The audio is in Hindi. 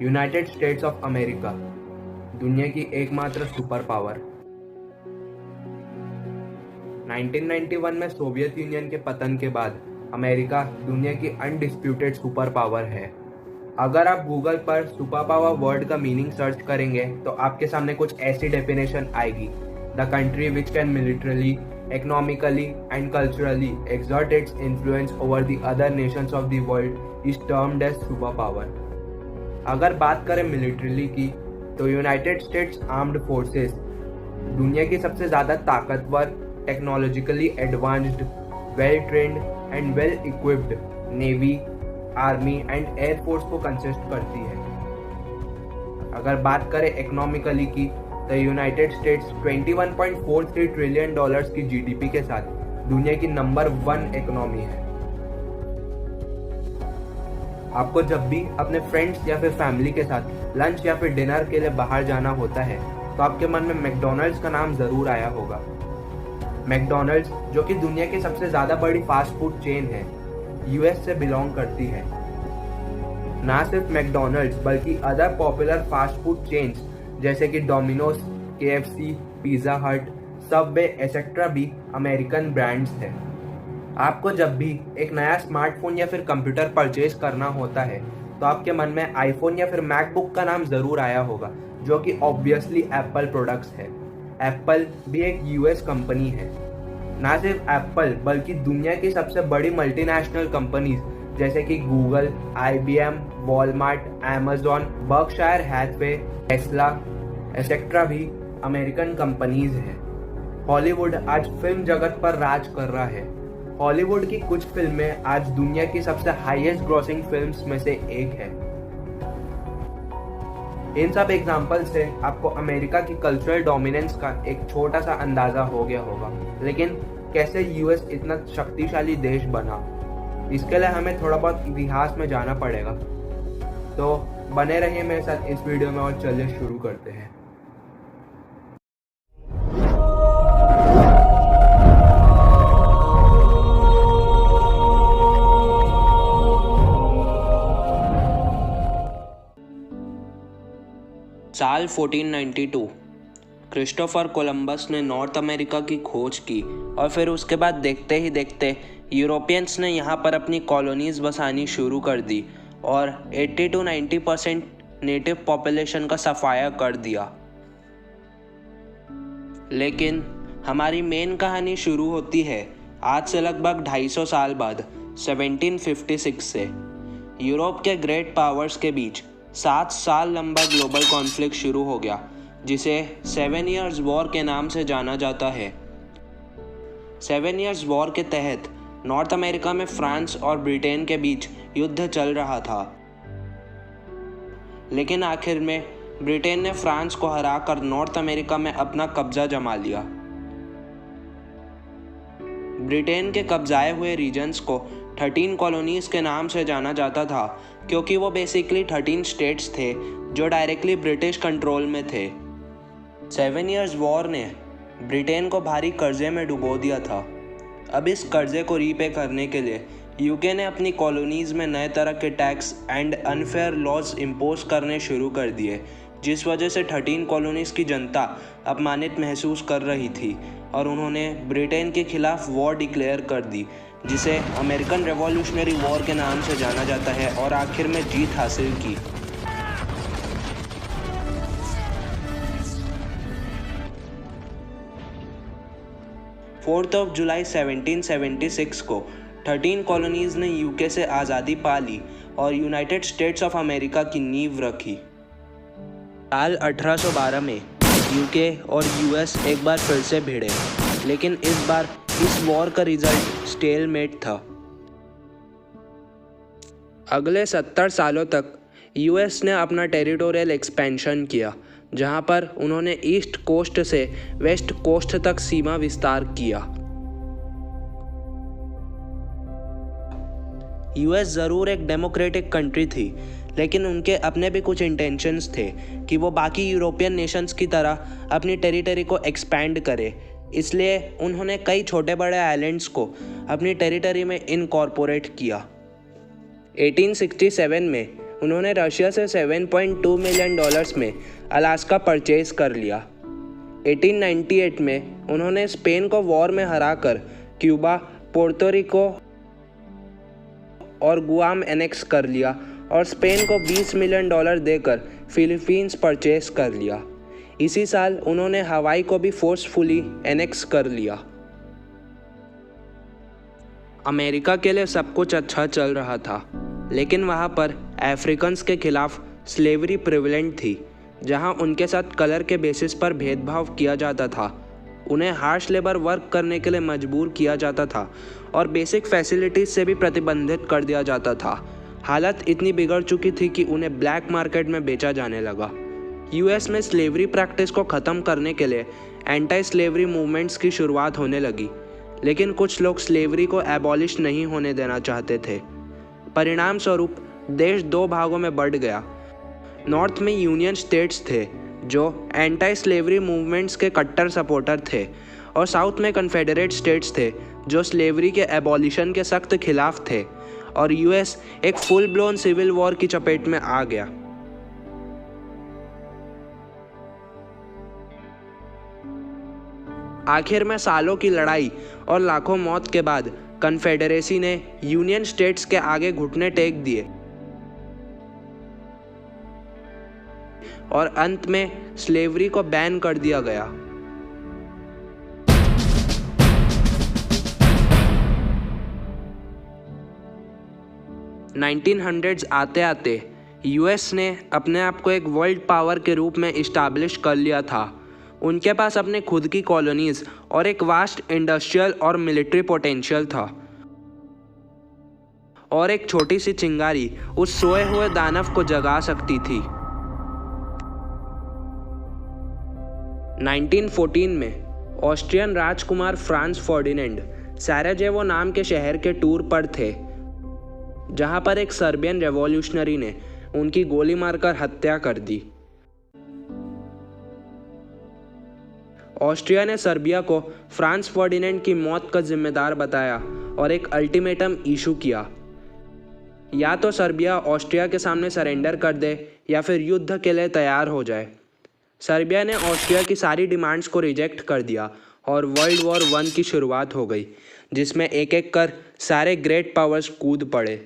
यूनाइटेड स्टेट्स ऑफ अमेरिका, दुनिया की एकमात्र सुपर पावर। 1991 में सोवियत यूनियन के पतन के बाद अमेरिका दुनिया की अनडिस्प्यूटेड सुपर पावर है। अगर आप गूगल पर सुपर पावर वर्ड का मीनिंग सर्च करेंगे तो आपके सामने कुछ ऐसी डेफिनेशन आएगी: the country which can militarily, economically and culturally exert its influence over the other nations of the world is termed as superpower। अगर बात करें मिलिट्रीली की तो यूनाइटेड स्टेट्स आर्म्ड फोर्सेस दुनिया की सबसे ज़्यादा ताकतवर, technologically advanced, well trained and well equipped navy, army and air force को कंसिस्ट करती है। अगर बात करें इकोनॉमिकली की तो यूनाइटेड स्टेट्स 21.43 ट्रिलियन डॉलर्स की जीडीपी के साथ दुनिया की नंबर 1 इकोनॉमी है। आपको जब भी अपने फ्रेंड्स या फिर फैमिली के साथ लंच या फिर डिनर के लिए बाहर जाना होता है तो आपके मन में मैकडॉनल्ड्स का नाम जरूर आया होगा। मैकडॉनल्ड्स, जो कि दुनिया की सबसे ज्यादा बड़ी फास्ट फूड चेन है, यूएस से बिलोंग करती है। ना सिर्फ मैकडॉनल्ड्स बल्कि other popular fast food chains जैसे कि डोमिनोज, केएफसी, पिज्जा हट, सबवे एसेट्रा भी अमेरिकन ब्रांड्स हैं। आपको जब भी एक नया स्मार्टफोन या फिर कंप्यूटर परचेज करना होता है तो आपके मन में आईफोन या फिर मैकबुक का नाम जरूर आया होगा, जो कि ऑब्वियसली एप्पल प्रोडक्ट्स है। एप्पल भी एक यूएस कंपनी है। ना सिर्फ एप्पल बल्कि दुनिया की सबसे बड़ी मल्टीनेशनल कंपनीज जैसे कि Google, IBM, Walmart, Amazon, Berkshire Hathaway, Tesla etcetera भी अमेरिकन कंपनीज हैं। हॉलीवुड आज फिल्म जगत पर राज कर रहा है। हॉलीवुड की कुछ फिल्में आज दुनिया की सबसे हाईएस्ट ग्रॉसिंग फिल्म्स में से एक है। इन सब एग्जाम्पल से आपको अमेरिका की कल्चरल डोमिनेंस का एक छोटा सा अंदाजा हो गया होगा। लेकिन कैसे यूएस इतना शक्तिशाली देश बना, इसके लिए हमें थोड़ा बहुत इतिहास में जाना पड़ेगा। तो बने रहिए मेरे साथ इस वीडियो में और चलिए शुरू करते हैं। साल 1492 क्रिस्टोफर कोलंबस ने नॉर्थ अमेरिका की खोज की और फिर उसके बाद देखते ही देखते यूरोपियंस ने यहाँ पर अपनी कॉलोनीज बसानी शुरू कर दी और 80 to 90% नेटिव पॉपुलेशन का सफाया कर दिया। लेकिन हमारी मेन कहानी शुरू होती है आज से लगभग 250 साल बाद 1756 से। यूरोप के ग्रेट पावर्स के बीच 7 साल लंबा ग्लोबल कॉन्फ्लिक्ट शुरू हो गया, जिसे 7 ईयर्स वॉर के नाम से जाना जाता है। 7 ईयर्स वॉर के तहत नॉर्थ अमेरिका में फ्रांस और ब्रिटेन के बीच युद्ध चल रहा था, लेकिन आखिर में ब्रिटेन ने फ्रांस को हराकर नॉर्थ अमेरिका में अपना कब्जा जमा लिया। ब्रिटेन के कब्जाए हुए रीजन्स को 13 कॉलोनीज के नाम से जाना जाता था, क्योंकि वो बेसिकली 13 स्टेट्स थे जो डायरेक्टली ब्रिटिश कंट्रोल में थे। 7 ईयर्स वॉर ने ब्रिटेन को भारी कर्जे में डुबो दिया था। अब इस कर्जे को रीपे करने के लिए यूके ने अपनी कॉलोनीज़ में नए तरह के tax and unfair laws impose करने शुरू कर दिए, जिस वजह से 13 कॉलोनीज़ की जनता अपमानित महसूस कर रही थी और उन्होंने ब्रिटेन के खिलाफ वॉर डिक्लेयर कर दी, जिसे अमेरिकन रेवोल्यूशनरी वॉर के नाम से जाना जाता है, और आखिर में जीत हासिल की। जुलाई 1776 को 13 कॉलोनीज ने यूके से आज़ादी पा ली और यूनाइटेड स्टेट्स ऑफ अमेरिका की नींव रखी। साल 1812 में यूके और यूएस एक बार फिर से भिड़े, लेकिन इस बार इस वॉर का रिजल्ट स्टेलमेट था। अगले 70 सालों तक यूएस ने अपना टेरिटोरियल एक्सपेंशन किया, जहां पर उन्होंने ईस्ट कोस्ट से वेस्ट कोस्ट तक सीमा विस्तार किया। यूएस ज़रूर एक डेमोक्रेटिक कंट्री थी, लेकिन उनके अपने भी कुछ इंटेंशंस थे कि वो बाकी यूरोपियन नेशंस की तरह अपनी टेरिटरी को एक्सपैंड करे। इसलिए उन्होंने कई छोटे बड़े आइलैंड्स को अपनी टेरिटरी में इनकॉर्पोरेट किया। 1867 में उन्होंने रशिया से $7.2 मिलियन में अलास्का परचेज कर लिया। 1898 में उन्होंने स्पेन को वॉर में हराकर क्यूबा, पोर्टो रिको और गुआम एनेक्स कर लिया और स्पेन को $20 मिलियन देकर फिलीपींस परचेज कर लिया। इसी साल उन्होंने हवाई को भी फोर्सफुली एनेक्स कर लिया। अमेरिका के लिए सब कुछ अच्छा चल रहा था, लेकिन वहाँ पर अफ्रीकन्स के खिलाफ स्लेवरी प्रिवेलेंट थी, जहाँ उनके साथ कलर के बेसिस पर भेदभाव किया जाता था। उन्हें हार्श लेबर वर्क करने के लिए मजबूर किया जाता था और बेसिक फैसिलिटीज से भी प्रतिबंधित कर दिया जाता था। हालत इतनी बिगड़ चुकी थी कि उन्हें ब्लैक मार्केट में बेचा जाने लगा। यूएस में स्लेवरी प्रैक्टिस को ख़त्म करने के लिए एंटी स्लेवरी मूवमेंट्स की शुरुआत होने लगी, लेकिन कुछ लोग स्लेवरी को एबॉलिश नहीं होने देना चाहते थे। परिणाम स्वरूप देश दो भागों में बढ़ गया। नॉर्थ में यूनियन स्टेट्स थे जो एंटी स्लेवरी मूवमेंट्स के कट्टर सपोर्टर थे, और साउथ में कन्फेडरेट स्टेट्स थे जो स्लेवरी के एबॉलिशन के सख्त खिलाफ थे, और यूएस एक फुल ब्लोन सिविल वॉर की चपेट में आ गया। आखिर में सालों की लड़ाई और लाखों मौत के बाद कन्फेडरेसी ने यूनियन स्टेट्स के आगे घुटने टेक दिए और अंत में स्लेवरी को बैन कर दिया गया। $1900s आते आते यूएस ने अपने आप को एक वर्ल्ड पावर के रूप में इस्टेब्लिश कर लिया था। उनके पास अपने खुद की कॉलोनीज और एक वास्ट इंडस्ट्रियल और मिलिट्री पोटेंशियल था, और एक छोटी सी चिंगारी उस सोए हुए दानव को जगा सकती थी। 1914 में ऑस्ट्रियन राजकुमार फ्रांस फर्डिनेंड सैराजेवो नाम के शहर के टूर पर थे, जहां पर एक सर्बियन रेवोल्यूशनरी ने उनकी गोली मारकर हत्या कर दी। ऑस्ट्रिया ने सर्बिया को फ्रांस फर्डिनेंड की मौत का जिम्मेदार बताया और एक अल्टीमेटम इशू किया, या तो सर्बिया ऑस्ट्रिया के सामने सरेंडर कर दे या फिर युद्ध के लिए तैयार हो जाए। सर्बिया ने ऑस्ट्रिया की सारी डिमांड्स को रिजेक्ट कर दिया और वर्ल्ड वॉर 1 की शुरुआत हो गई, जिसमें एक एक कर सारे ग्रेट पावर्स कूद पड़े।